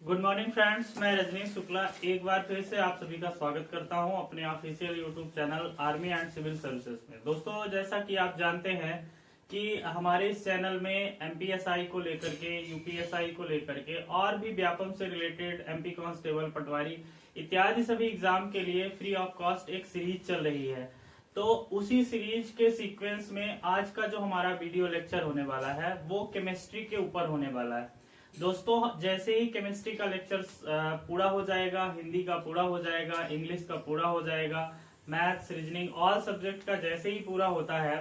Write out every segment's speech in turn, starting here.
Good morning friends, मैं रजनीश शुक्ला एक बार फिर से आप सभी का स्वागत करता हूं अपने official YouTube channel army and civil services में। दोस्तों, जैसा कि आप जानते हैं कि हमारे इस चैनल में एमपीएसआई को लेकर के, यूपीएसआई को लेकर के और भी व्यापम से रिलेटेड एमपी कांस्टेबल, पटवारी इत्यादि सभी एग्जाम के लिए फ्री ऑफ कॉस्ट एक सीरीज चल रही है। तो उसी सीरीज के सीक्वेंस में आज का जो हमारा वीडियो लेक्चर होने वाला है वो केमिस्ट्री के ऊपर होने वाला है। दोस्तों, जैसे ही केमिस्ट्री का लेक्चर पूरा हो जाएगा, हिंदी का पूरा हो जाएगा, इंग्लिश का पूरा हो जाएगा, मैथ्स, रीजनिंग, ऑल सब्जेक्ट का जैसे ही पूरा होता है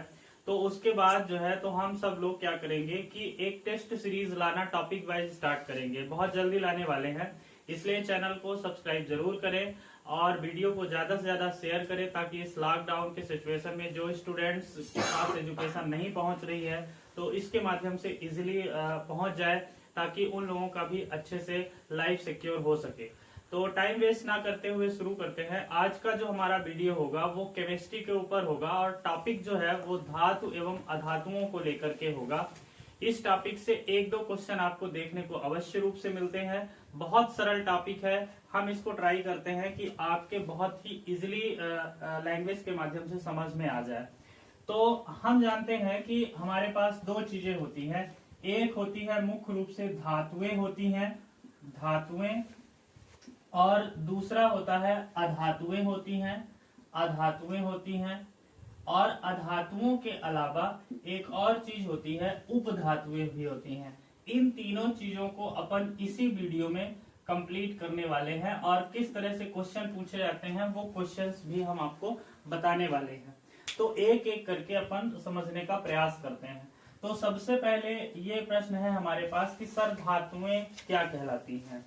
तो उसके बाद जो है तो हम सब लोग क्या करेंगे कि एक टेस्ट सीरीज लाना टॉपिक वाइज स्टार्ट करेंगे। बहुत जल्दी लाने वाले हैं, इसलिए चैनल को सब्सक्राइब जरूर करें और वीडियो को ज्यादा से ज्यादा शेयर करें ताकि इस लॉकडाउन के सिचुएशन में जो स्टूडेंट्स के पास एजुकेशन नहीं पहुंच रही है तो इसके माध्यम से इजिली पहुंच जाए, ताकि उन लोगों का भी अच्छे से लाइफ सिक्योर हो सके। तो टाइम वेस्ट ना करते हुए शुरू करते हैं। आज का जो हमारा वीडियो होगा वो केमिस्ट्री के ऊपर होगा और टॉपिक जो है वो धातु एवं अधातुओं को लेकर के होगा। इस टॉपिक से एक दो क्वेश्चन आपको देखने को अवश्य रूप से मिलते हैं। बहुत सरल टॉपिक है, हम इसको ट्राई करते हैं कि आपके बहुत ही इजिली लैंग्वेज के माध्यम से समझ में आ जाए। तो हम जानते हैं कि हमारे पास दो चीजें होती हैं। एक होती है मुख्य रूप से धातुएं होती हैं, धातुएं, और दूसरा होता है अधातुएं होती हैं, अधातुएं होती हैं। और अधातुओं के अलावा एक और चीज होती है उपधातुएं भी होती हैं। इन तीनों चीजों को अपन इसी वीडियो में कंप्लीट करने वाले हैं और किस तरह से क्वेश्चन पूछे जाते हैं वो क्वेश्चंस भी हम आपको बताने वाले हैं। तो एक एक करके अपन समझने का प्रयास करते हैं। तो सबसे पहले ये प्रश्न है हमारे पास कि सर धातुएं क्या कहलाती हैं।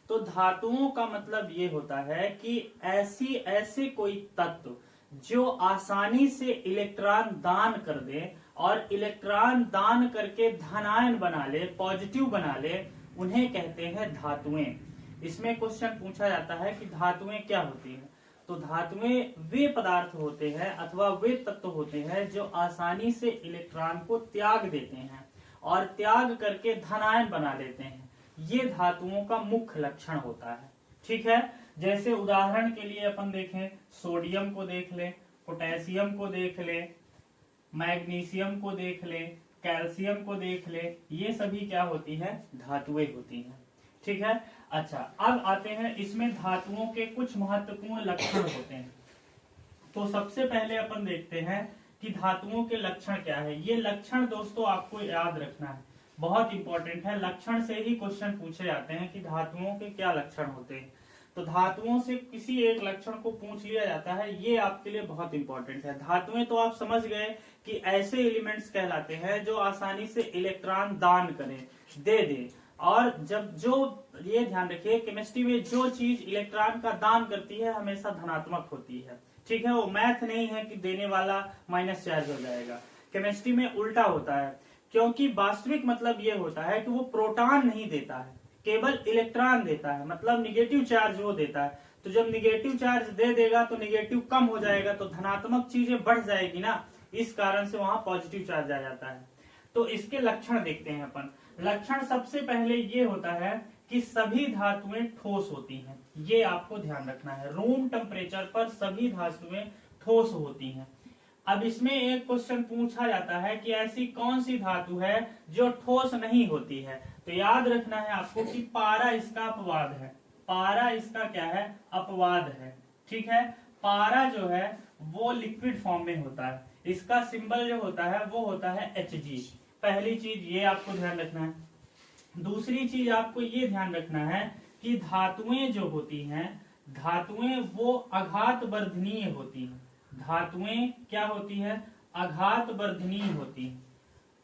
तो धातुओं का मतलब ये होता है कि ऐसे कोई तत्व जो आसानी से इलेक्ट्रॉन दान कर दे और इलेक्ट्रॉन दान करके धनायन बना ले, पॉजिटिव बना ले, उन्हें कहते हैं धातुएं। इसमें क्वेश्चन पूछा जाता है कि धातुएं क्या होती हैं। तो धातुएं वे पदार्थ होते हैं अथवा वे तत्व होते हैं जो आसानी से इलेक्ट्रॉन को त्याग देते हैं और त्याग करके धनायन बना लेते हैं। ये धातुओं का मुख्य लक्षण होता है। ठीक है, जैसे उदाहरण के लिए अपन देखें, सोडियम को देख लें, पोटेशियम को देख लें, मैग्नीशियम को देख लें, कैल्शियम को देख लें, ये सभी क्या होती है, धातुएं होती हैं। ठीक है। अच्छा, अब आते हैं इसमें धातुओं के कुछ महत्वपूर्ण लक्षण होते हैं। तो सबसे पहले अपन देखते हैं कि धातुओं के लक्षण क्या है। ये लक्षण दोस्तों आपको याद रखना है, बहुत इंपॉर्टेंट है। लक्षण से ही क्वेश्चन पूछे जाते हैं कि धातुओं के क्या लक्षण होते हैं। तो धातुओं से किसी एक लक्षण को पूछ लिया जाता है, ये आपके लिए बहुत इंपॉर्टेंट है। धातुएं तो आप समझ गए कि ऐसे एलिमेंट्स कहलाते हैं जो आसानी से इलेक्ट्रॉन दान करें, दे दे। और जब जो ये ध्यान रखिए, केमिस्ट्री में जो चीज इलेक्ट्रॉन का दान करती है हमेशा धनात्मक होती है। ठीक है, वो मैथ नहीं है कि देने वाला माइनस चार्ज हो जाएगा। केमिस्ट्री में उल्टा होता है, क्योंकि वास्तविक मतलब ये होता है कि वो प्रोटॉन नहीं देता है, केवल इलेक्ट्रॉन देता है, मतलब निगेटिव चार्ज वो देता है। तो जब निगेटिव चार्ज दे देगा तो निगेटिव कम हो जाएगा, तो धनात्मक चीजें बढ़ जाएगी ना, इस कारण से वहां पॉजिटिव चार्ज आ जाता है। तो इसके लक्षण देखते हैं अपन। लक्षण सबसे पहले ये होता है कि सभी धातुएं ठोस होती हैं। ये आपको ध्यान रखना है, रूम टेम्परेचर पर सभी धातुएं ठोस होती हैं। अब इसमें एक क्वेश्चन पूछा जाता है कि ऐसी कौन सी धातु है जो ठोस नहीं होती है। तो याद रखना है आपको कि पारा इसका अपवाद है। पारा इसका क्या है, अपवाद है। ठीक है, पारा जो है वो लिक्विड फॉर्म में होता है, इसका सिंबल जो होता है वो होता है Hg। पहली चीज ये आपको ध्यान रखना है। दूसरी चीज आपको ये ध्यान रखना है कि धातुएं जो होती हैं, धातुएं वो आघात वर्धनीय होती हैं। धातुएं क्या होती है, आघात वर्धनीय होती हैं,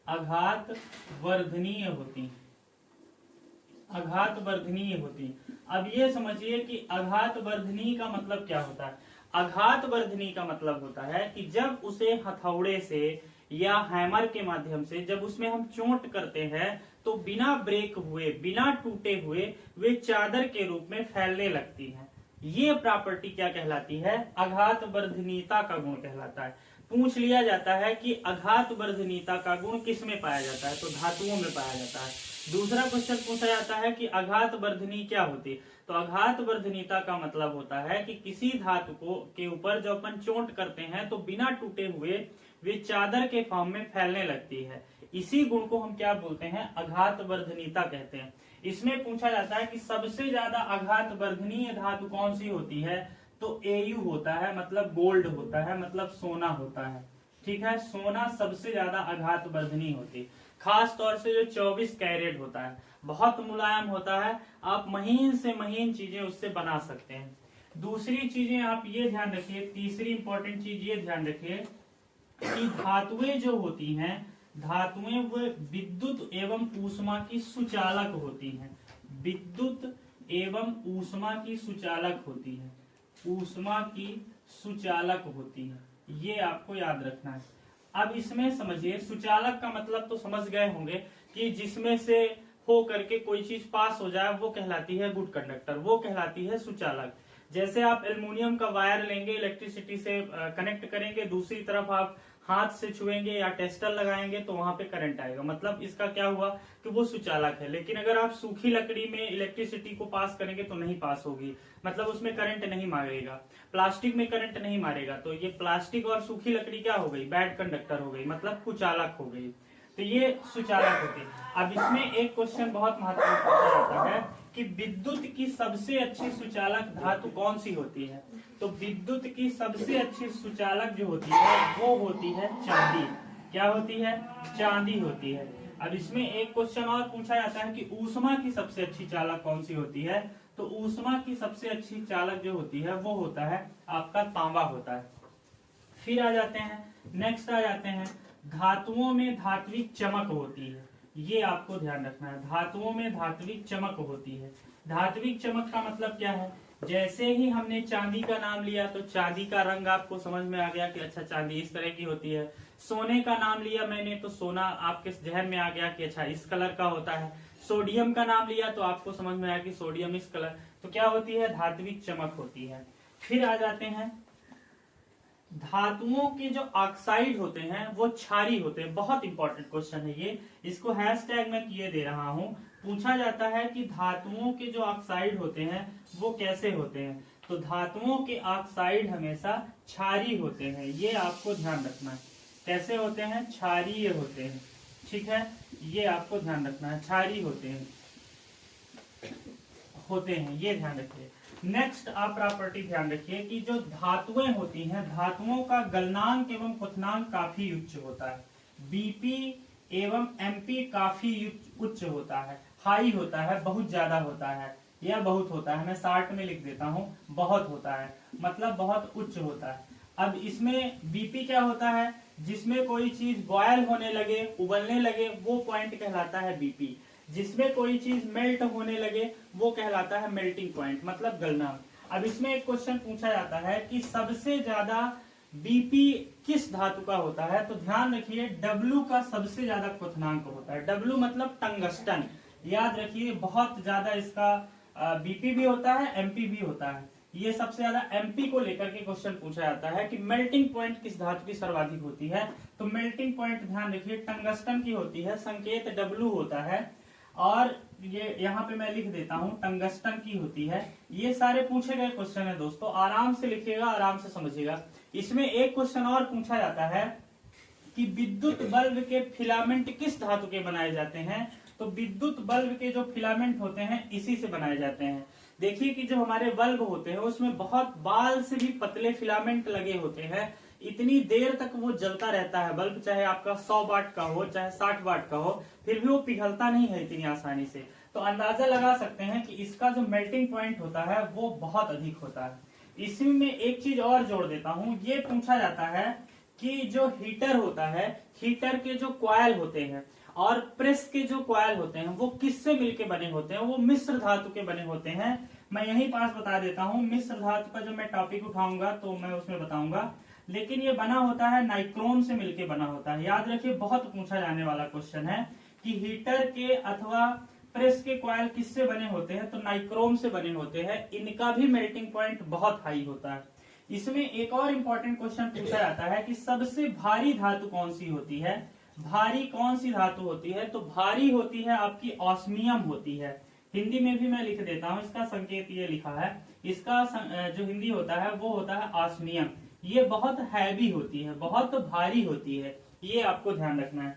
आघात वर्धनीय होती हैं, आघात वर्धनीय होती। अब ये समझिए कि आघात वर्धनीय का मतलब क्या होता है। आघात वर्धनीय का मतलब होता है कि जब उसे हथौड़े से या हैमर के माध्यम से जब उसमें हम चोट करते हैं तो बिना ब्रेक हुए, बिना टूटे हुए वे चादर के रूप में फैलने लगती हैं। ये प्रॉपर्टी क्या कहलाती है, आघात वर्धनीयता का गुण कहलाता है। पूछ लिया जाता है कि आघात वर्धनीयता का गुण किस में पाया जाता है, तो धातुओं में पाया जाता है। दूसरा क्वेश्चन पूछा जाता है कि आघात वर्धनी क्या होती है। तो आघात वर्धनीता का मतलब होता है कि किसी धातु को के ऊपर जो अपन चोट करते हैं तो बिना टूटे हुए वे चादर के फॉर्म में फैलने लगती है। इसी गुण को हम क्या बोलते हैं, आघात वर्धनीता कहते हैं। इसमें पूछा जाता है कि सबसे ज्यादा आघात वर्धनीय धातु कौन सी होती है, तो एयू होता है, मतलब गोल्ड होता है, मतलब सोना होता है। ठीक है, सोना सबसे ज्यादा आघात वर्धनीय होती है। खास तौर से जो 24 कैरेट होता है, बहुत मुलायम होता है, आप महीन से महीन चीजें उससे बना सकते हैं। दूसरी चीजें आप ये ध्यान रखिए, तीसरी इंपॉर्टेंट चीज ये ध्यान रखिए कि धातुएं जो होती हैं, धातुएं वो विद्युत एवं ऊष्मा की सुचालक होती हैं। विद्युत एवं ऊष्मा की सुचालक होती है, ऊष्मा की सुचालक होती है, ये आपको याद रखना है। अब इसमें समझिए, सुचालक का मतलब तो समझ गए होंगे कि जिसमें से हो करके कोई चीज पास हो जाए वो कहलाती है गुड कंडक्टर, वो कहलाती है सुचालक। जैसे आप एल्युमिनियम का वायर लेंगे, इलेक्ट्रिसिटी से कनेक्ट करेंगे, दूसरी तरफ आप हाथ से छुएंगे या टेस्टर लगाएंगे तो वहां पे करंट आएगा, मतलब इसका क्या हुआ कि वो सुचालक है। लेकिन अगर आप सूखी लकड़ी में इलेक्ट्रिसिटी को पास करेंगे तो नहीं पास होगी, मतलब उसमें करंट नहीं मारेगा। प्लास्टिक में करंट नहीं मारेगा, तो ये प्लास्टिक और सूखी लकड़ी क्या हो गई, बैड कंडक्टर हो गई, मतलब कुचालक हो गई। तो ये सुचालक होती है। अब इसमें एक क्वेश्चन बहुत महत्वपूर्ण पूछा जाता है कि विद्युत की सबसे अच्छी सुचालक धातु कौन सी होती है। तो विद्युत की सबसे अच्छी सुचालक जो होती है वो होती है चांदी। क्या होती है, चांदी होती है। अब इसमें एक क्वेश्चन और पूछा जाता है कि ऊष्मा की सबसे अच्छी चालक कौन सी होती है। तो ऊष्मा की सबसे अच्छी चालक जो होती है वो होता है आपका तांबा होता है। फिर आ जाते हैं, नेक्स्ट आ जाते हैं, धातुओं में धात्विक चमक होती है। ये आपको ध्यान रखना है, धातुओं में धात्विक चमक होती है। धात्विक चमक का मतलब क्या है, जैसे ही हमने चांदी का नाम लिया तो चांदी का रंग आपको समझ में आ गया कि अच्छा चांदी इस तरह की होती है। सोने का नाम लिया मैंने तो सोना आपके जहन में आ गया कि अच्छा इस कलर का होता है। सोडियम का नाम लिया तो आपको समझ में आया कि सोडियम इस कलर, तो क्या होती है, धात्विक चमक होती है। फिर आ जाते हैं, धातुओं के जो ऑक्साइड होते हैं वो क्षारीय होते हैं। बहुत इंपॉर्टेंट क्वेश्चन है ये, इसको हैशटैग में किए दे रहा हूं। पूछा जाता है कि धातुओं के जो ऑक्साइड होते हैं वो कैसे होते हैं। तो धातुओं के ऑक्साइड हमेशा क्षारीय होते हैं, ये आपको ध्यान रखना है। कैसे होते हैं, क्षारीय होते हैं। ठीक है, ये आपको ध्यान रखना है, क्षारीय होते हैं, ये ध्यान रखिए। नेक्स्ट आप प्रॉपर्टी ध्यान रखिए कि जो धातुएं होती हैं, धातुओं का गलनांक एवं क्वथनांक काफी उच्च होता है। बीपी एवं एमपी काफी उच्च होता है, हाई होता है, बहुत ज्यादा होता है या बहुत होता है। मैं शार्ट में लिख देता हूं, बहुत होता है, मतलब बहुत उच्च होता है। अब इसमें बीपी क्या होता है, जिसमें कोई चीज बॉयल होने लगे, उबलने लगे, वो पॉइंट कहलाता है बीपी। जिसमें कोई चीज मेल्ट होने लगे वो कहलाता है मेल्टिंग पॉइंट, मतलब गलनांक। अब इसमें एक क्वेश्चन पूछा जाता है कि सबसे ज्यादा बीपी किस धातु का होता है। तो ध्यान रखिए, डब्ल्यू का सबसे ज्यादा क्वथनांक होता है। डब्ल्यू मतलब टंगस्टन, याद रखिए, बहुत ज्यादा इसका बीपी भी होता है, एमपी भी होता है। ये सबसे ज्यादा एमपी को लेकर के क्वेश्चन पूछा जाता है कि मेल्टिंग पॉइंट किस धातु की सर्वाधिक होती है। तो मेल्टिंग पॉइंट ध्यान रखिए टंगस्टन की होती है, संकेत डब्ल्यू होता है, और ये यहाँ पे मैं लिख देता हूँ टंगस्टन की होती है। ये सारे पूछे गए क्वेश्चन है दोस्तों, आराम से लिखिएगा, आराम से समझिएगा। इसमें एक क्वेश्चन और पूछा जाता है कि विद्युत बल्ब के फिलामेंट किस धातु के बनाए जाते हैं। तो विद्युत बल्ब के जो फिलामेंट होते हैं इसी से बनाए जाते हैं। देखिए कि जो हमारे बल्ब होते हैं उसमें बहुत बाल से भी पतले फिलामेंट लगे होते हैं, इतनी देर तक वो जलता रहता है बल्ब, चाहे आपका 100 वाट का हो चाहे 60 वाट का हो, फिर भी वो पिघलता नहीं है इतनी आसानी से। तो अंदाजा लगा सकते हैं कि इसका जो मेल्टिंग पॉइंट होता है वो बहुत अधिक होता है। इसी में एक चीज और जोड़ देता हूँ, ये पूछा जाता है कि जो हीटर होता है, हीटर के जो कॉइल होते हैं और प्रेस के जो कॉइल होते हैं वो किससे मिलके बने होते हैं, वो मिश्र धातु के बने होते हैं। मैं यहीं पास बता देता हूँ, मिश्र धातु का जो मैं टॉपिक उठाऊंगा तो मैं उसमें बताऊंगा, लेकिन ये बना होता है नाइक्रोम से मिलके बना होता है। याद रखिए, बहुत पूछा जाने वाला क्वेश्चन है कि हीटर के अथवा प्रेस के कॉइल किससे बने होते हैं। तो नाइक्रोम से बने होते हैं, इनका भी मेल्टिंग पॉइंट बहुत हाई होता है। इसमें एक और इम्पोर्टेंट क्वेश्चन पूछा जाता है कि सबसे भारी धातु कौन सी होती है। भारी कौन सी धातु होती है? तो भारी होती है आपकी ऑस्मियम होती है। हिंदी में भी मैं लिख देता हूं, इसका संकेत ये लिखा है, इसका जो हिंदी होता है वो होता है ऑस्मियम। ये बहुत हैवी होती है, बहुत भारी होती है, ये आपको ध्यान रखना है।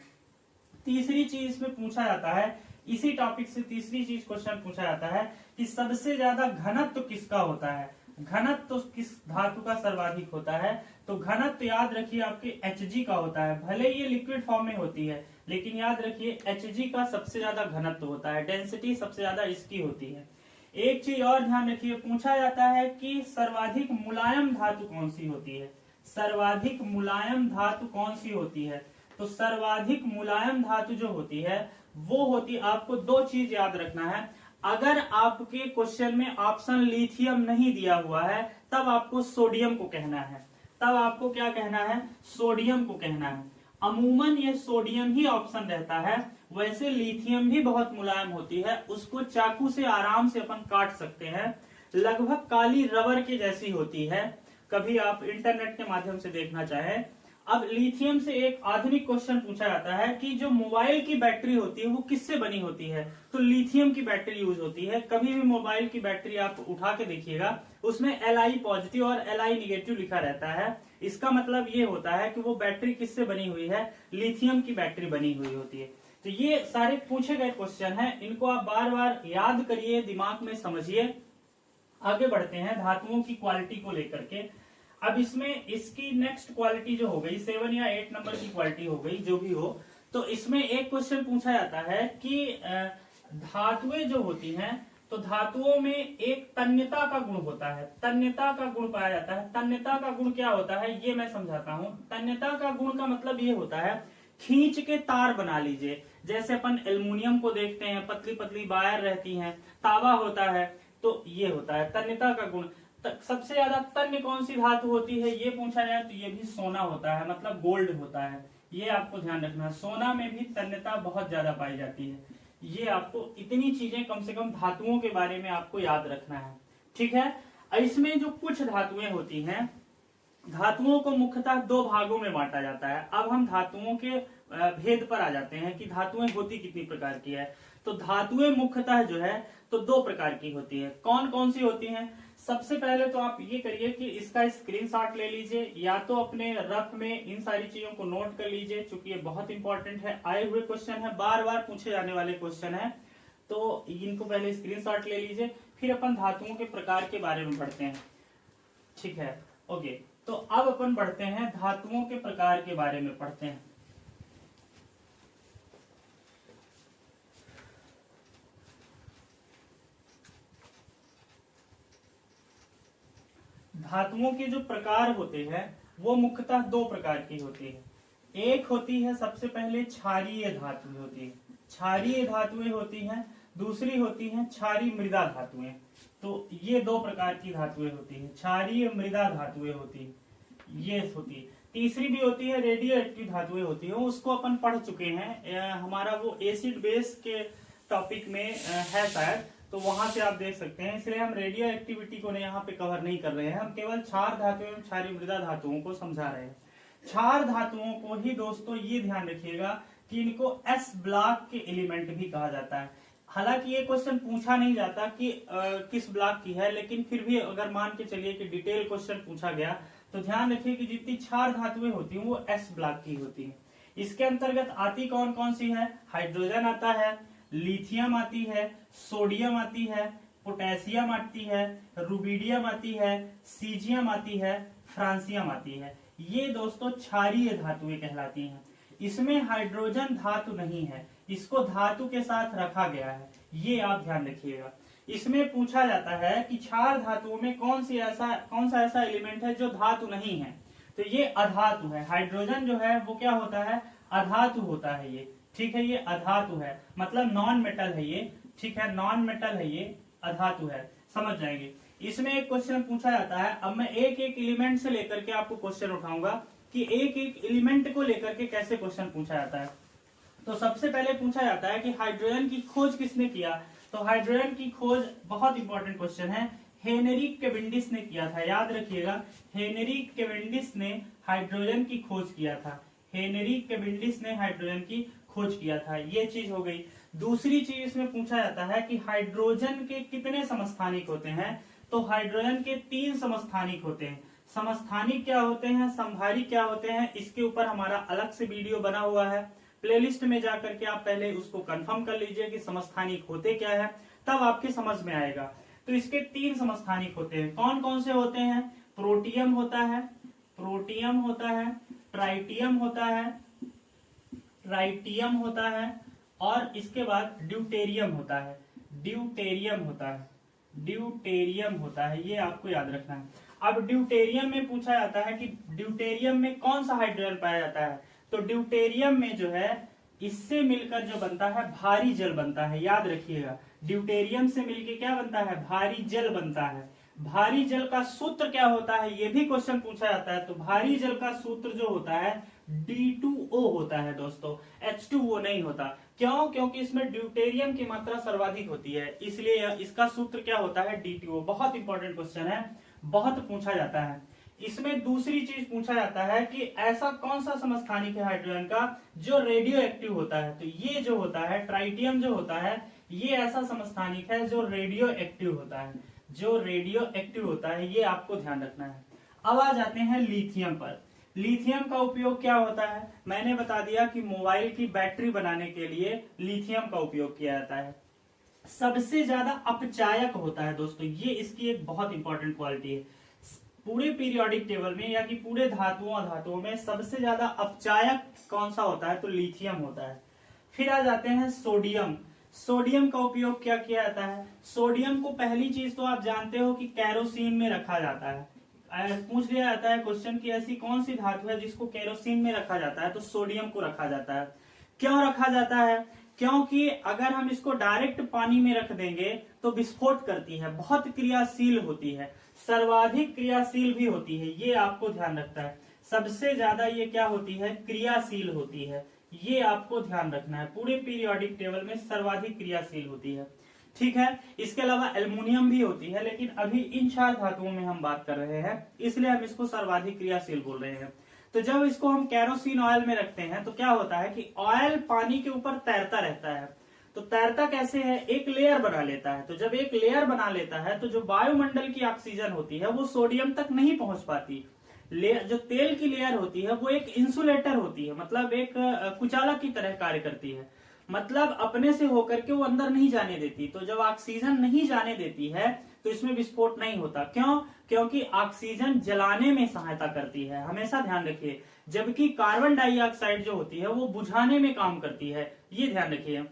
तीसरी चीज इसमें पूछा जाता है, इसी टॉपिक से तीसरी चीज क्वेश्चन पूछा जाता है कि सबसे ज्यादा घनत्व किसका होता है? घनत्व तो किस धातु का सर्वाधिक होता है? तो घनत्व याद रखिए आपके Hg का होता है। भले ये लिक्विड फॉर्म में होती है, लेकिन याद रखिए Hg का सबसे ज्यादा घनत्व होता है, डेंसिटी सबसे ज्यादा इसकी होती है। एक चीज और ध्यान रखिए, पूछा जाता है कि सर्वाधिक मुलायम धातु कौन सी होती है? सर्वाधिक मुलायम धातु कौन सी होती है? तो सर्वाधिक मुलायम धातु जो होती है वो होती, आपको दो चीज याद रखना है। अगर आपके क्वेश्चन में ऑप्शन लिथियम नहीं दिया हुआ है तब आपको सोडियम को कहना है, तब आपको क्या कहना है? सोडियम को कहना है। अमूमन ये सोडियम ही ऑप्शन रहता है, वैसे लिथियम भी बहुत मुलायम होती है, उसको चाकू से आराम से अपन काट सकते हैं, लगभग काली रबर के जैसी होती है, कभी आप इंटरनेट के माध्यम से देखना चाहें। अब लिथियम से एक आधुनिक क्वेश्चन पूछा जाता है कि जो मोबाइल की बैटरी होती है वो किससे बनी होती है? तो लिथियम की बैटरी यूज होती है। कभी भी मोबाइल की बैटरी आप उठा के देखिएगा, उसमें Li पॉजिटिव और Li निगेटिव लिखा रहता है। इसका मतलब ये होता है कि वो बैटरी किससे बनी हुई है? लिथियम की बैटरी बनी हुई होती है। तो ये सारे पूछे गए क्वेश्चन है, इनको आप बार बार याद करिए, दिमाग में समझिए। आगे बढ़ते हैं धातुओं की क्वालिटी को लेकर के। अब इसमें इसकी नेक्स्ट क्वालिटी जो हो गई 7 या 8 नंबर की क्वालिटी हो गई, जो भी हो, तो इसमें एक क्वेश्चन पूछा जाता है कि धातुएं जो होती हैं, तो धातुओं में एक तन्यता का गुण होता है, तन्यता का गुण पाया जाता है। तन्यता का गुण क्या होता है ये मैं समझाता हूँ। तन्यता का गुण का मतलब ये होता है, खींच के तार बना लीजिए, जैसे अपन एल्युमिनियम को देखते हैं, पतली पतली वायर रहती हैं, तावा होता है, तो ये होता है तन्यता का गुण। सबसे ज्यादा तन्य कौन सी धातु होती है ये पूछा जाए तो ये भी सोना होता है, मतलब गोल्ड होता है। ये आपको ध्यान रखना है, सोना में भी तन्यता बहुत ज्यादा पाई जाती है। ये आपको इतनी चीजें कम से कम धातुओं के बारे में आपको याद रखना है, ठीक है। इसमें जो कुछ धातुएं होती हैं, धातुओं को मुख्यतः दो भागों में बांटा जाता है। अब हम धातुओं के भेद पर आ जाते हैं कि धातुएं होती कितनी प्रकार की है। तो धातुएं मुख्यतः जो है तो दो प्रकार की होती है। कौन कौन सी होती हैं? सबसे पहले तो आप ये करिए कि इसका स्क्रीनशॉट ले लीजिए, या तो अपने रफ में इन सारी चीजों को नोट कर लीजिए, क्योंकि ये बहुत इंपॉर्टेंट है, आए हुए क्वेश्चन है, बार बार पूछे जाने वाले क्वेश्चन है। तो इनको पहले स्क्रीनशॉट ले लीजिए, फिर अपन धातुओं के प्रकार के बारे में पढ़ते हैं, ठीक है। ओके, तो अब अपन बढ़ते हैं धातुओं के प्रकार के बारे में पढ़ते हैं। धातुओं के जो प्रकार होते हैं वो मुख्यतः दो प्रकार की होती है। एक होती है सबसे पहले क्षारीय धातुएं होती है, क्षारीय धातुएं होती हैं। दूसरी होती हैं क्षारीय मृदा धातुएं। तो ये दो प्रकार की धातुएं होती हैं, क्षारीय मृदा धातुएं होती है, ये होती है। तीसरी भी होती है रेडियो एक्टिव धातुएं होती है, उसको अपन पढ़ चुके हैं, हमारा वो एसिड बेस के टॉपिक में है शायद, तो वहां से आप देख सकते हैं। इसलिए हम रेडियो एक्टिविटी को यहाँ पे कवर नहीं कर रहे हैं, हम केवल क्षार धातुओं एवं क्षारीय मृदा धातुओं को समझा रहे हैं। क्षार धातुओं को ही दोस्तों ये ध्यान रखिएगा कि इनको एस ब्लॉक के एलिमेंट भी कहा जाता है। हालांकि ये क्वेश्चन पूछा नहीं जाता कि किस ब्लॉक की है, लेकिन फिर भी अगर मान के चलिए कि डिटेल क्वेश्चन पूछा गया तो ध्यान रखिए कि जितनी क्षार धातुएं होती हैं वो एस ब्लॉक की होती हैं। इसके अंतर्गत आती कौन कौन सी है? हाइड्रोजन आता है, लिथियम आती है, सोडियम आती है, पोटेशियम आती है, रुबिडियम आती है, सीजियम आती है, फ्रांसियम आती है। ये दोस्तों क्षारीय धातुएं कहलाती हैं। इसमें हाइड्रोजन धातु नहीं है, इसको धातु के साथ रखा गया है, ये आप ध्यान रखिएगा। इसमें पूछा जाता है कि क्षार धातुओं में कौन सा ऐसा एलिमेंट है जो धातु नहीं है? तो ये अधातु है। हाइड्रोजन जो है वो क्या होता है? अधातु होता है ये, ठीक है। ये अधातु है, मतलब नॉन मेटल है ये, ठीक है, नॉन मेटल है ये, अधातु है, समझ जाएंगे। इसमें एक क्वेश्चन पूछा जाता है, अब मैं एक एक एलिमेंट से लेकर के आपको क्वेश्चन उठाऊंगा कि एक एक एलिमेंट को लेकर के कैसे क्वेश्चन पूछा जाता है। तो सबसे पहले पूछा जाता है कि हाइड्रोजन की खोज किसने किया? तो हाइड्रोजन की खोज बहुत इंपॉर्टेंट क्वेश्चन है, हेनरिक कैवेंडिश ने किया था। याद रखिएगा, हेनरिक कैवेंडिश ने हाइड्रोजन की खोज किया था। हेनरी कैवेंडिश ने हाइड्रोजन की खोज किया था। ये चीज हो गई। दूसरी चीज इसमें पूछा जाता है कि हाइड्रोजन के कितने समस्थानिक होते हैं, तो हाइड्रोजन के 3 समस्थानिक होते हैं। समस्थानिक क्या होते हैं, समभारी क्या होते हैं, इसके ऊपर हमारा अलग से वीडियो बना हुआ है। प्लेलिस्ट में जाकर के आप पहले उसको कंफर्म कर लीजिए कि समस्थानिक होते क्या है, तब आपके समझ में आएगा। तो इसके 3 समस्थानिक होते हैं। कौन कौन से होते हैं, प्रोटियम होता है, प्रोटियम होता है, ट्राइटियम होता है, ट्राइटियम होता है, और इसके बाद ड्यूटेरियम होता है, ड्यूटेरियम होता है, ड्यूटेरियम होता है। ये आपको याद रखना है। अब ड्यूटेरियम में पूछा जाता है कि ड्यूटेरियम में कौन सा हाइड्रोजन पाया जाता है, तो ड्यूटेरियम में जो है इससे मिलकर जो बनता है भारी जल बनता है। याद रखिएगा, ड्यूटेरियम से मिलकर क्या बनता है, भारी जल बनता है। भारी जल का सूत्र क्या होता है, ये भी क्वेश्चन पूछा जाता है। तो भारी जल का सूत्र जो होता है D2O होता है दोस्तों, H2O नहीं होता। क्यों, क्योंकि इसमें ड्यूटेरियम की मात्रा सर्वाधिक होती है, इसलिए इसका सूत्र क्या होता है, D2O। बहुत इंपॉर्टेंट क्वेश्चन है, बहुत पूछा जाता है। इसमें दूसरी चीज पूछा जाता है कि ऐसा कौन सा समस्थानिक है हाइड्रोजन का जो रेडियो एक्टिव होता है। तो ये जो होता है ट्राइटियम जो होता है, ये ऐसा समस्थानिक है जो रेडियो एक्टिव होता है, जो रेडियो एक्टिव होता है। ये आपको ध्यान रखना है। अब आ जाते हैं लिथियम पर। लिथियम का उपयोग क्या होता है, मैंने बता दिया कि मोबाइल की बैटरी बनाने के लिए लिथियम का उपयोग किया जाता है। सबसे ज्यादा अपचायक होता है दोस्तों, ये इसकी एक बहुत इंपॉर्टेंट क्वालिटी है। पूरे पीरियोडिक टेबल में या कि पूरे धातुओं में सबसे ज्यादा अपचायक कौन सा होता है, तो लिथियम होता है। फिर आ जाते हैं सोडियम। सोडियम का उपयोग क्या किया जाता है, सोडियम को पहली चीज तो आप जानते हो कि केरोसिन में रखा जाता है। पूछ लिया जाता है क्वेश्चन की ऐसी कौन सी धातु है जिसको केरोसिन में रखा जाता है, तो सोडियम को रखा जाता है। क्यों रखा जाता है, क्योंकि अगर हम इसको डायरेक्ट पानी में रख देंगे तो विस्फोट करती है, बहुत क्रियाशील होती है, सर्वाधिक क्रियाशील भी होती है। ये आपको ध्यान रखना है, सबसे ज्यादा ये क्या होती है, क्रियाशील होती है। ये आपको ध्यान रखना है, पूरे पीरियोडिक टेबल में सर्वाधिक क्रियाशील होती है। ठीक है, इसके अलावा एल्युमिनियम भी होती है, लेकिन अभी इन 4 धातुओं में हम बात कर रहे हैं, इसलिए हम इसको सर्वाधिक क्रियाशील बोल रहे हैं। तो जब इसको हम केरोसिन ऑयल में रखते हैं तो क्या होता है कि ऑयल पानी के ऊपर तैरता रहता है। तो तैरता कैसे है, एक लेयर बना लेता है। तो जब एक लेयर बना लेता है तो जो वायुमंडल की ऑक्सीजन होती है वो सोडियम तक नहीं पहुंच पाती। जो तेल की लेयर होती है वो एक इंसुलेटर होती है, मतलब एक कुचालक की तरह कार्य करती है, मतलब अपने से होकर के वो अंदर नहीं जाने देती। तो जब ऑक्सीजन नहीं जाने देती है तो इसमें विस्फोट नहीं होता। क्यों, क्योंकि ऑक्सीजन जलाने में सहायता करती है, हमेशा ध्यान रखिए। जबकि कार्बन डाइऑक्साइड जो होती है वो बुझाने में काम करती है, ये ध्यान रखिए।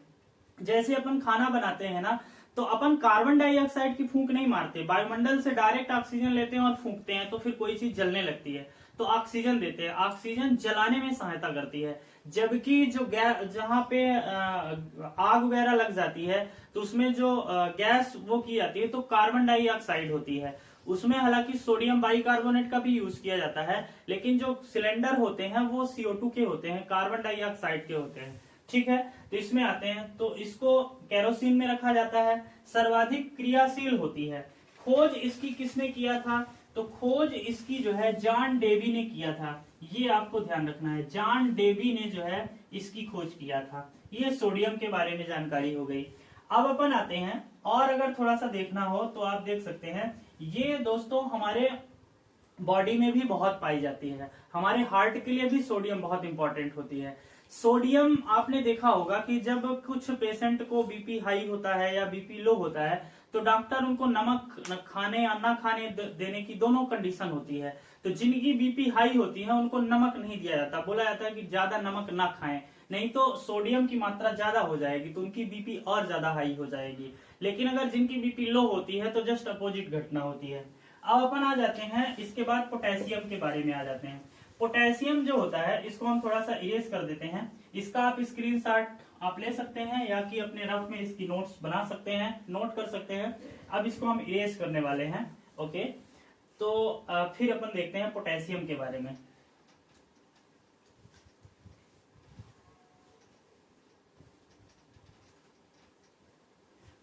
जैसे अपन खाना बनाते हैं ना, तो अपन कार्बन डाइऑक्साइड की फूंक नहीं मारते, वायुमंडल से डायरेक्ट ऑक्सीजन लेते हैं और फूंकते हैं, तो फिर कोई चीज जलने लगती है तो ऑक्सीजन देते हैं, ऑक्सीजन जलाने में सहायता करती है। जबकि जो जहाँ पे आग वगैरह लग जाती है तो उसमें जो गैस वो की जाती है तो कार्बन डाइऑक्साइड होती है, उसमें हालांकि सोडियम बाइकार्बोनेट का भी यूज किया जाता है, लेकिन जो सिलेंडर होते हैं वो CO2 के होते हैं, कार्बन डाइऑक्साइड के होते हैं। ठीक है, तो इसमें आते हैं, तो इसको केरोसिन में रखा जाता है, सर्वाधिक क्रियाशील होती है। खोज इसकी किसने किया था, तो खोज इसकी जो है जॉन डेवी ने किया था। ये आपको ध्यान रखना है, जॉन डेवी ने जो है इसकी खोज किया था। ये सोडियम के बारे में जानकारी हो गई। अब अपन आते हैं, और अगर थोड़ा सा देखना हो तो आप देख सकते हैं, ये दोस्तों हमारे बॉडी में भी बहुत पाई जाती है, हमारे हार्ट के लिए भी सोडियम बहुत इंपॉर्टेंट होती है। सोडियम आपने देखा होगा कि जब कुछ पेशेंट को बीपी हाई होता है या बीपी लो होता है तो डॉक्टर उनको नमक खाने या ना खाने देने की दोनों कंडीशन होती है। तो जिनकी बीपी हाई होती है उनको नमक नहीं दिया जाता, बोला जाता है कि ज्यादा नमक ना खाएं, नहीं तो सोडियम की मात्रा ज्यादा हो जाएगी तो उनकी बीपी और ज्यादा हाई हो जाएगी। लेकिन अगर जिनकी बीपी लो होती है तो जस्ट अपोजिट घटना होती है। अब अपन आ जाते हैं, इसके बाद पोटेशियम के बारे में आ जाते हैं। पोटेशियम जो होता है इसको हम थोड़ा सा इरेज कर देते हैं, इसका आप स्क्रीनशॉट आप ले सकते हैं या कि अपने रफ में इसकी नोट्स बना सकते हैं, नोट कर सकते हैं। अब इसको हम इरेज करने वाले हैं। ओके, तो फिर अपन देखते हैं पोटेशियम के बारे में।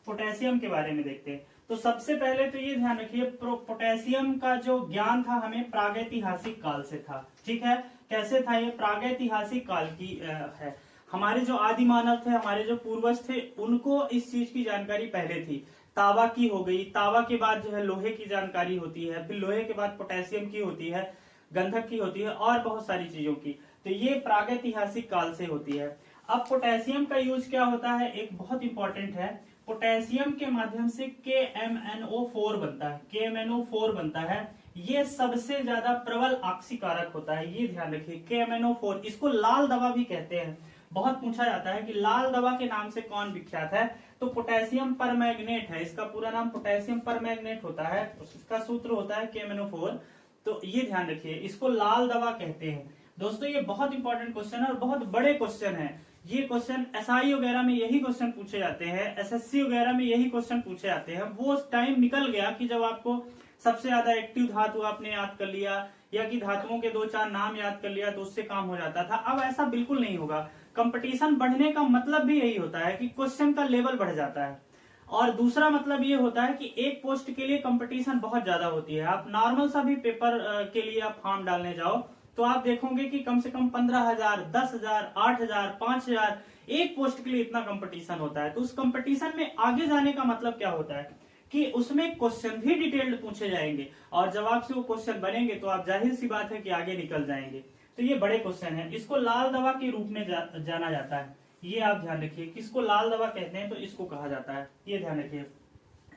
पोटेशियम के बारे में देखते हैं। तो सबसे पहले तो ये ध्यान रखिए, पोटेशियम का जो ज्ञान था हमें प्रागैतिहासिक काल से था। ठीक है, कैसे था ये? प्रागैतिहासिक काल की है। हमारे जो आदि मानव थे, हमारे जो पूर्वज थे, उनको इस चीज की जानकारी पहले थी। तांबा की हो गई, तांबा के बाद जो है लोहे की जानकारी होती है, फिर लोहे के बाद पोटेशियम की होती है, गंधक की होती है, और बहुत सारी चीजों की। तो ये प्रागैतिहासिक काल से होती है। अब पोटेशियम का यूज क्या होता है, एक बहुत इंपॉर्टेंट है। पोटेशियम के माध्यम से KMnO4 बनता है, KMnO4 बनता है। ये सबसे ज्यादा प्रबल ऑक्सीकारक होता है, ये ध्यान रखिए। KMnO4, इसको लाल दवा भी कहते हैं। बहुत पूछा जाता है कि लाल दवा के नाम से कौन विख्यात है, तो पोटेशियम परमैंगनेट है। इसका पूरा नाम पोटेशियम परमैंगनेट होता है, इसका सूत्र होता है KMnO4। तो ये ध्यान रखिए, इसको लाल दवा कहते हैं। दोस्तों ये बहुत इंपॉर्टेंट क्वेश्चन है और बहुत बड़े क्वेश्चन है। ये क्वेश्चन SI वगैरह में यही क्वेश्चन पूछे जाते हैं, SSC वगैरह में यही क्वेश्चन पूछे जाते हैं। वो टाइम निकल गया कि जब आपको सबसे ज्यादा एक्टिव धातु आपने याद कर लिया, या कि धातुओं के 2-4 नाम याद कर लिया तो उससे काम हो जाता था। अब ऐसा बिल्कुल नहीं होगा। कंपटीशन बढ़ने का मतलब भी यही होता है कि क्वेश्चन का लेवल बढ़ जाता है, और दूसरा मतलब ये होता है कि एक पोस्ट के लिए कंपटीशन बहुत ज्यादा होती है। आप नॉर्मल सा भी पेपर के लिए आप फॉर्म डालने जाओ तो आप देखोगे कि कम से कम 15,000, 10,000, 8,000, 5,000 एक पोस्ट के लिए इतना कंपटीशन होता है। तो उस कंपटीशन में आगे जाने का मतलब क्या होता है कि उसमें क्वेश्चन भी डिटेल्ड पूछे जाएंगे, और जवाब से वो क्वेश्चन बनेंगे तो आप जाहिर सी बात है कि आगे निकल जाएंगे। तो ये बड़े क्वेश्चन है। इसको लाल दवा के रूप में जाना जाता है, ये आप ध्यान रखिए। किसको लाल दवा कहते हैं तो इसको कहा जाता है, ये ध्यान रखिए।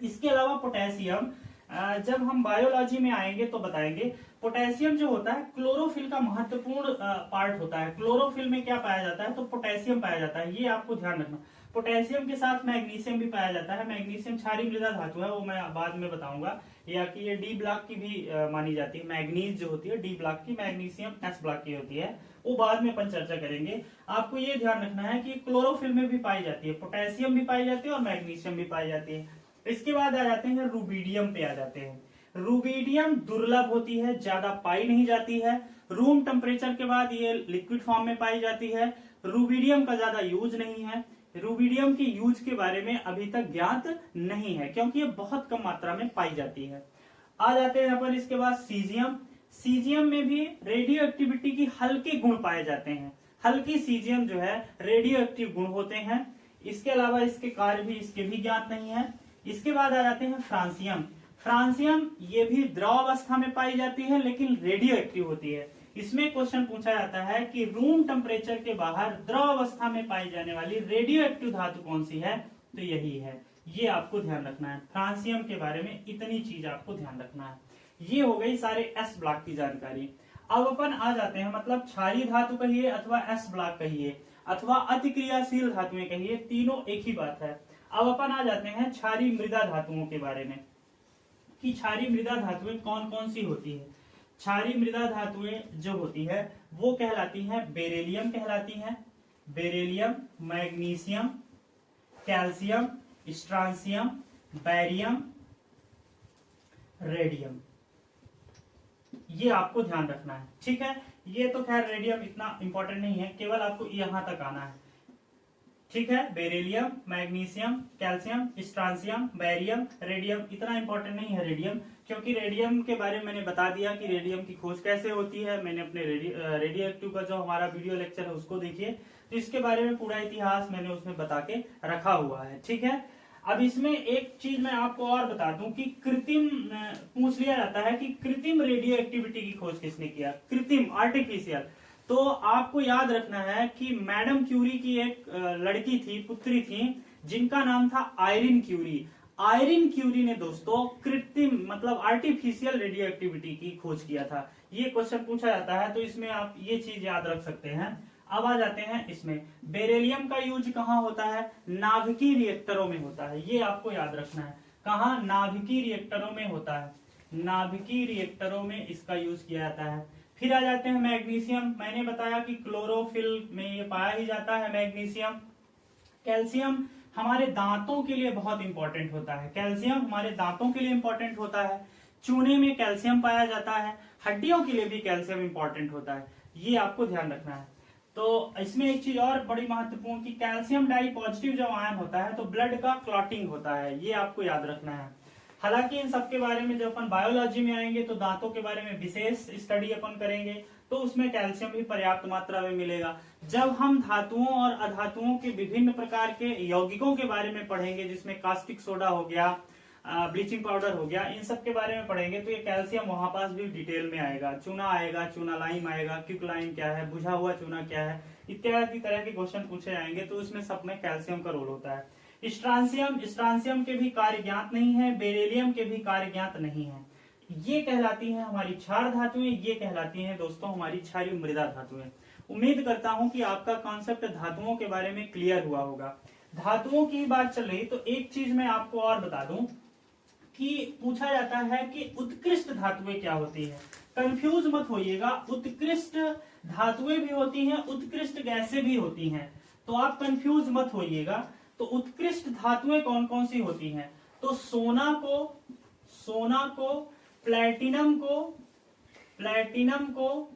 इसके अलावा पोटेशियम, जब हम बायोलॉजी में आएंगे तो बताएंगे। पोटेशियम जो होता है क्लोरोफिल का महत्वपूर्ण पार्ट होता है। क्लोरोफिल में क्या पाया जाता है, तो पोटेशियम पाया जाता है, ये आपको ध्यान रखना। पोटेशियम के साथ मैग्नीशियम भी पाया जाता है। मैग्नीशियम क्षारीय मृदा धातु है, वो मैं बाद में बताऊंगा। या कि ये D ब्लॉक की भी मानी जाती है। मैग्नीज जो होती है D ब्लॉक की, मैग्नीशियम S ब्लॉक की होती है, वो बाद में अपन चर्चा करेंगे। आपको ये ध्यान रखना है कि क्लोरोफिल में भी पाई जाती है, पोटेशियम भी पाई जाती है और मैग्नीशियम भी पाई जाती है। इसके बाद आ जाते हैं रूबिडियम पे आ जाते हैं। रूबिडियम दुर्लभ होती है, ज्यादा पाई नहीं जाती है। रूम टेम्परेचर के बाद ये लिक्विड फॉर्म में पाई जाती है। रूबिडियम का ज्यादा यूज नहीं है। रूबिडियम के यूज के बारे में अभी तक ज्ञात नहीं है, क्योंकि ये बहुत कम मात्रा में पाई जाती है। आ जाते हैं यहाँ पर इसके बाद सीजियम। सीजियम में भी रेडियो एक्टिविटी की हल्के गुण पाए जाते हैं। हल्की सीजियम जो है रेडियो एक्टिव गुण होते हैं। इसके अलावा इसके कार्य भी इसके भी ज्ञात नहीं है। इसके बाद आ जाते हैं फ्रांसियम। फ्रांसियम ये भी द्रव अवस्था में पाई जाती है लेकिन रेडियो एक्टिव होती है। इसमें क्वेश्चन पूछा जाता है कि रूम टेम्परेचर के बाहर द्रव अवस्था में पाई जाने वाली रेडियो एक्टिव धातु कौन सी है, तो यही है। ये आपको ध्यान रखना है। फ्रांसियम के बारे में इतनी चीज आपको ध्यान रखना है। ये हो गई सारे S ब्लॉक की जानकारी। अब अपन आ जाते हैं, मतलब क्षारीय धातु कहिए अथवा S ब्लॉक कहिए अथवा अतिक्रियाशील धातुएं कहिए, तीनों एक ही बात है। अब अपन आ जाते हैं क्षारीय मृदा धातुओं के बारे में कि क्षारीय मृदा धातुएं कौन कौन सी होती है। क्षारीय मृदा धातुएं जो होती है वो कहलाती हैं बेरिलियम कहलाती हैं। Beryllium, magnesium, calcium, strontium, barium, radium, ये आपको ध्यान रखना है। ठीक है, ये तो खैर रेडियम इतना इंपॉर्टेंट नहीं है, केवल आपको यहां तक आना है। ठीक है, beryllium, magnesium, calcium, strontium, barium, radium, इतना इंपॉर्टेंट नहीं है रेडियम, क्योंकि रेडियम के बारे में मैंने बता दिया कि रेडियम की खोज कैसे होती है। मैंने अपने रेडियो एक्टिव का जो हमारा वीडियो लेक्चर है उसको देखिए, तो इसके बारे में पूरा इतिहास मैंने उसमें बता के रखा हुआ है। ठीक है, अब इसमें एक चीज मैं आपको और बता दूं कि कृत्रिम पूछ लिया जाता है कि कृत्रिम रेडियो एक्टिविटी की खोज किसने किया, कृत्रिम, आर्टिफिशियल। तो आपको याद रखना है कि मैडम क्यूरी की एक लड़की थी, पुत्री थी, जिनका नाम था आयरिन क्यूरी। आयरिन क्यूरी ने दोस्तों कृत्रिम मतलब आर्टिफिशियल रेडियो एक्टिविटी की खोज किया था। ये क्वेश्चन पूछा जाता है, तो इसमें आप ये चीज याद रख सकते हैं। अब आ जाते हैं इसमें, बेरिलियम का यूज कहाँ होता है, नाभिकीय रिएक्टरों में होता है। ये आपको याद रखना है, कहाँ, नाभिकीय रिएक्टरों में होता है। नाभिकीय रिएक्टरों में इसका यूज किया जाता है। फिर आ जाते हैं मैग्नीशियम। मैंने बताया कि क्लोरोफिल में ये पाया ही जाता है मैग्नीशियम। कैल्शियम हमारे दांतों के लिए बहुत इंपॉर्टेंट होता है। कैल्शियम हमारे दांतों के लिए इंपॉर्टेंट होता है। चूने में कैल्शियम पाया जाता है। हड्डियों के लिए भी कैल्शियम इंपॉर्टेंट होता है। ये आपको ध्यान रखना है। तो इसमें एक चीज और बड़ी महत्वपूर्ण कि कैल्शियम डाई पॉजिटिव जब आयन होता है तो ब्लड का क्लॉटिंग होता है, ये आपको याद रखना है। हालांकि इन सब के बारे में जब अपन बायोलॉजी में आएंगे तो दांतों के बारे में विशेष स्टडी अपन करेंगे, तो उसमें कैल्शियम भी पर्याप्त मात्रा में मिलेगा। जब हम धातुओं और अधातुओं के विभिन्न प्रकार के यौगिकों के बारे में पढ़ेंगे, जिसमें कास्टिक सोडा हो गया, ब्लीचिंग पाउडर हो गया, इन सब के बारे में पढ़ेंगे तो ये कैल्शियम वहां पास भी डिटेल में आएगा। चूना आएगा, चूना लाइम आएगा, क्विकलाइम क्या है, बुझा हुआ चूना क्या है, इत्यादि तरह के क्वेश्चन पूछे जाएंगे, तो उसमें सब में कैल्शियम का रोल होता है। स्ट्रांसियम के भी कार्य ज्ञात नहीं है, बेरिलियम के भी कार्य ज्ञात नहीं है। ये कहलाती है हमारी क्षार धातुएं, ये कहलाती हैं दोस्तों हमारी क्षारीय मृदा धातुएं। उम्मीद करता हूं कि आपका कॉन्सेप्ट धातुओं के बारे में क्लियर हुआ होगा। धातुओं की बात चल रही तो एक चीज मैं आपको और बता दूं कि पूछा जाता है कि उत्कृष्ट धातुएं क्या होती है। कंफ्यूज मत होइएगा, उत्कृष्ट धातुएं भी होती हैं, उत्कृष्ट गैसें भी होती हैं, तो आप कंफ्यूज मत होइएगा। तो उत्कृष्ट धातुएं कौन कौन सी होती हैं? तो सोना को, प्लेटिनम को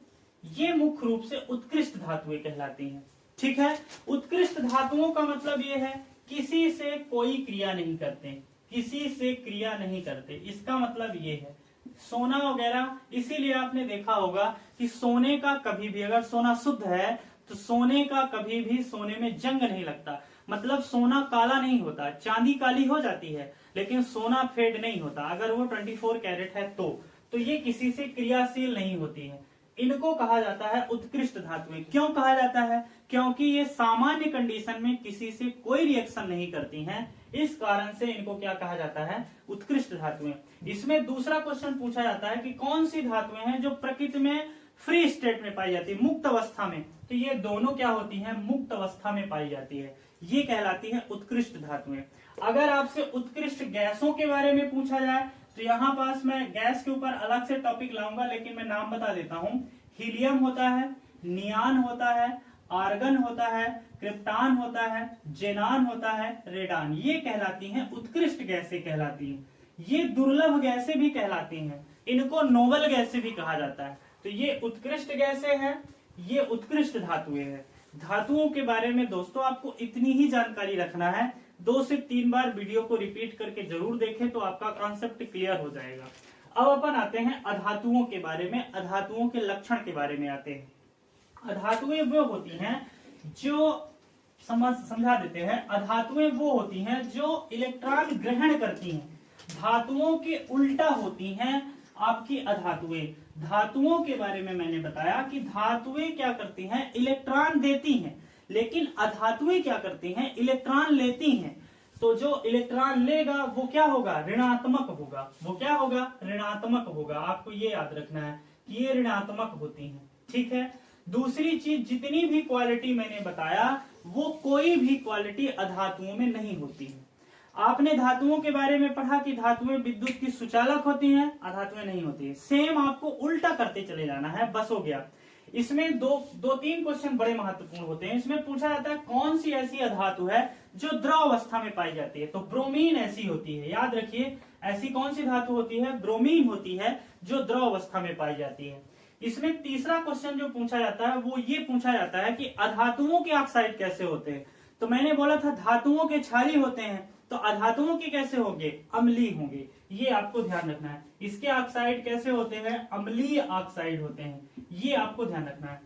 ये मुख्य रूप से उत्कृष्ट धातुएं कहलाती हैं। ठीक है, उत्कृष्ट धातुओं का मतलब ये है किसी से कोई क्रिया नहीं करते, किसी से क्रिया नहीं करते, इसका मतलब ये है। सोना वगैरह, इसीलिए आपने देखा होगा कि सोने का कभी भी, अगर सोना शुद्ध है तो सोने का कभी भी सोने में जंग नहीं लगता। मतलब सोना काला नहीं होता, चांदी काली हो जाती है लेकिन सोना फेड नहीं होता, अगर वो 24 कैरेट है तो ये किसी से क्रियाशील नहीं होती है। इनको कहा जाता है उत्कृष्ट धातुएं। क्यों कहा जाता है? क्योंकि ये सामान्य कंडीशन में किसी से कोई रिएक्शन नहीं करती हैं, इस कारण से इनको क्या कहा जाता है? उत्कृष्ट धातुएं। इसमें दूसरा क्वेश्चन पूछा जाता है कि कौन सी धातुएं हैं जो प्रकृति में फ्री स्टेट में पाई जाती है, मुक्त अवस्था में, तो ये दोनों क्या होती हैं? मुक्त अवस्था में पाई जाती है, ये कहलाती है उत्कृष्ट धातुएं। अगर आपसे उत्कृष्ट गैसों के बारे में पूछा जाए तो यहाँ पास मैं गैस के ऊपर अलग से टॉपिक लाऊंगा, लेकिन मैं नाम बता देता हूँ। हीलियम होता है, नियान होता है, आर्गन होता है, क्रिप्टान होता है, जेनान होता है, रेडान, ये कहलाती हैं उत्कृष्ट गैसें कहलाती हैं। ये दुर्लभ गैसें भी कहलाती हैं, इनको नोबल गैसें भी कहा जाता है। तो ये उत्कृष्ट गैसें हैं, ये उत्कृष्ट धातुएं हैं। धातुओं के बारे में दोस्तों आपको इतनी ही जानकारी रखना है, 2 से 3 बार वीडियो को रिपीट करके जरूर देखें तो आपका कॉन्सेप्ट क्लियर हो जाएगा। अब अपन आते हैं अधातुओं के बारे में, अधातुओं के लक्षण के बारे में आते हैं। अधातुएं वो होती हैं जो समझा देते हैं, अधातुएं वो होती हैं जो इलेक्ट्रॉन ग्रहण करती हैं, धातुओं के उल्टा होती हैं आपकी अधातुएं। धातुओं के बारे में मैंने बताया कि धातुएं क्या करती हैं? इलेक्ट्रॉन देती हैं, लेकिन अधातुएं क्या करती हैं? इलेक्ट्रॉन लेती हैं। तो जो इलेक्ट्रॉन लेगा वो क्या होगा? ऋणात्मक होगा। वो क्या होगा? ऋणात्मक होगा। आपको ये याद रखना है कि ये ऋणात्मक होती हैं। ठीक है, दूसरी चीज, जितनी भी क्वालिटी मैंने बताया वो कोई भी क्वालिटी अधातुओं में नहीं होती है। आपने धातुओं के बारे में पढ़ा कि धातुएं विद्युत की सुचालक होती हैं, अधातुएं नहीं होती है। सेम आपको उल्टा करते चले जाना है, बस हो गया। इसमें दो तीन क्वेश्चन बड़े महत्वपूर्ण होते हैं। इसमें पूछा जाता है कौन सी ऐसी अधातु है जो द्रव अवस्था में पाई जाती है, तो ब्रोमीन ऐसी होती है। याद रखिए, ऐसी कौन सी धातु होती है? ब्रोमीन होती है जो द्रव अवस्था में पाई जाती है। इसमें तीसरा क्वेश्चन जो पूछा जाता है वो ये पूछा जाता है कि अधातुओं के ऑक्साइड कैसे होते हैं। तो मैंने बोला था धातुओं के क्षारीय होते हैं, तो अधातुओं के कैसे होंगे? अम्लीय होंगे, ये आपको ध्यान रखना है। इसके ऑक्साइड कैसे होते हैं? अम्लीय ऑक्साइड होते हैं, ये आपको ध्यान रखना है।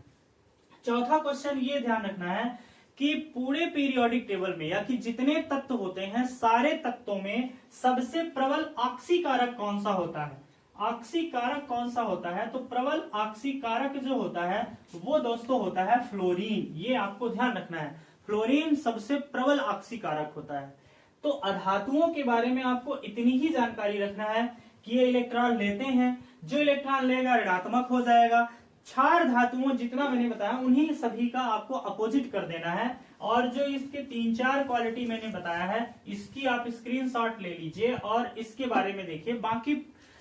चौथा क्वेश्चन ये ध्यान रखना है कि पूरे पीरियोडिक टेबल में या कि जितने तत्व होते हैं सारे तत्वों में सबसे प्रबल ऑक्सीकारक कौन सा होता है? ऑक्सीकारक कौन सा होता है? तो प्रबल ऑक्सीकारक जो होता है वो दोस्तों होता है फ्लोरीन, ये आपको ध्यान रखना है। फ्लोरीन सबसे प्रबल ऑक्सीकारक होता है। तो अधातुओं के बारे में आपको इतनी ही जानकारी रखना है कि ये इलेक्ट्रॉन लेते हैं, जो इलेक्ट्रॉन लेगा ऋणात्मक हो जाएगा। क्षार धातुओं जितना मैंने बताया उन्हीं सभी का आपको अपोजिट कर देना है। और जो इसके 3-4 क्वालिटी मैंने बताया है इसकी आप स्क्रीनशॉट ले लीजिए और इसके बारे में देखिए। बाकी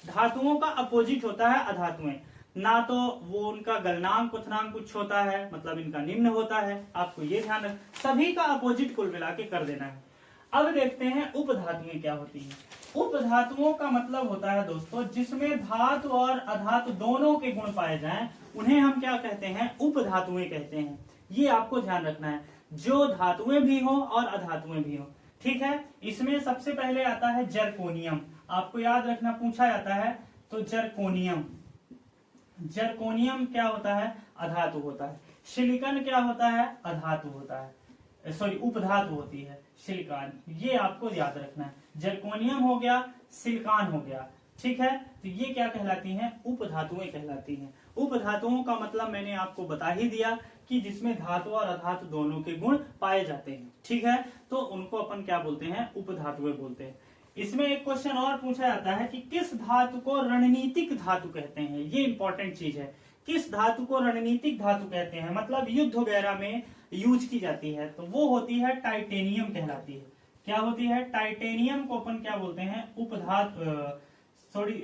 धातुओं का अपोजिट होता है अधातुएं, ना तो वो उनका गलनांक क्वथनांक कुछ होता है, मतलब इनका निम्न होता है, आपको ये ध्यान रख, सभी का अपोजिट कुल मिला के कर देना है। अब देखते हैं उपधातुएं क्या होती हैं। उपधातुओं का मतलब होता है दोस्तों जिसमें धातु और अधातु दोनों के गुण पाए जाएं, उन्हें हम क्या कहते हैं? उपधातुएं कहते हैं। ये आपको ध्यान रखना है, जो धातुएं भी हो और अधातुएं भी हो। ठीक है, इसमें सबसे पहले आता है जर्कोनियम, आपको याद रखना, पूछा जाता है। तो जर्कोनियम, जर्कोनियम क्या होता है? अधातु होता है। सिलिकॉन क्या होता है? अधातु होता है, सॉरी उपधातु होती है सिलिकॉन। ये आपको याद रखना है, जर्कोनियम हो गया, सिलिकॉन हो गया। ठीक है, तो ये क्या कहलाती हैं? उपधातुएं कहलाती हैं। उपधातुओं का मतलब मैंने आपको बता ही दिया कि जिसमें धातु और अधातु दोनों के गुण पाए जाते हैं। ठीक है, तो उनको अपन क्या बोलते हैं? उपधातुएं बोलते हैं। इसमें एक क्वेश्चन और पूछा जाता है कि किस धातु को रणनीतिक धातु कहते हैं? ये इंपॉर्टेंट चीज है, किस धातु को रणनीतिक धातु कहते हैं, मतलब युद्ध वगैरह में यूज की जाती है, तो वो होती है टाइटेनियम कहलाती है। क्या होती है? टाइटेनियम को अपन क्या बोलते हैं? उपधातु, सॉरी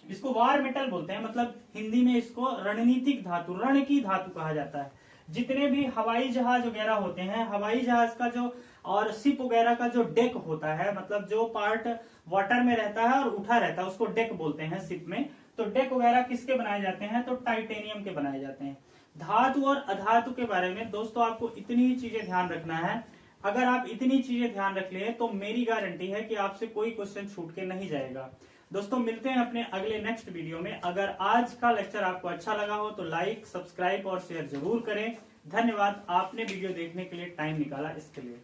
इसको वार मेटल बोलते हैं, मतलब हिंदी में इसको रणनीतिक धातु, रण की धातु कहा जाता है। जितने भी हवाई जहाज वगैरह होते हैं, हवाई जहाज का जो और शिप वगैरह का जो डेक होता है, मतलब जो पार्ट वाटर में रहता है और उठा रहता है, उसको डेक बोलते हैं शिप में। तो डेक वगैरह किसके बनाए जाते हैं? तो टाइटेनियम के बनाए जाते हैं। धातु और अधातु के बारे में दोस्तों आपको इतनी ही चीजें ध्यान रखना है। अगर आप इतनी चीजें ध्यान रख ले तो मेरी गारंटी है कि आपसे कोई क्वेश्चन छूट के नहीं जाएगा। दोस्तों मिलते हैं अपने अगले नेक्स्ट वीडियो में। अगर आज का लेक्चर आपको अच्छा लगा हो तो लाइक, सब्सक्राइब और शेयर जरूर करें। धन्यवाद, आपने वीडियो देखने के लिए टाइम निकाला इसके लिए।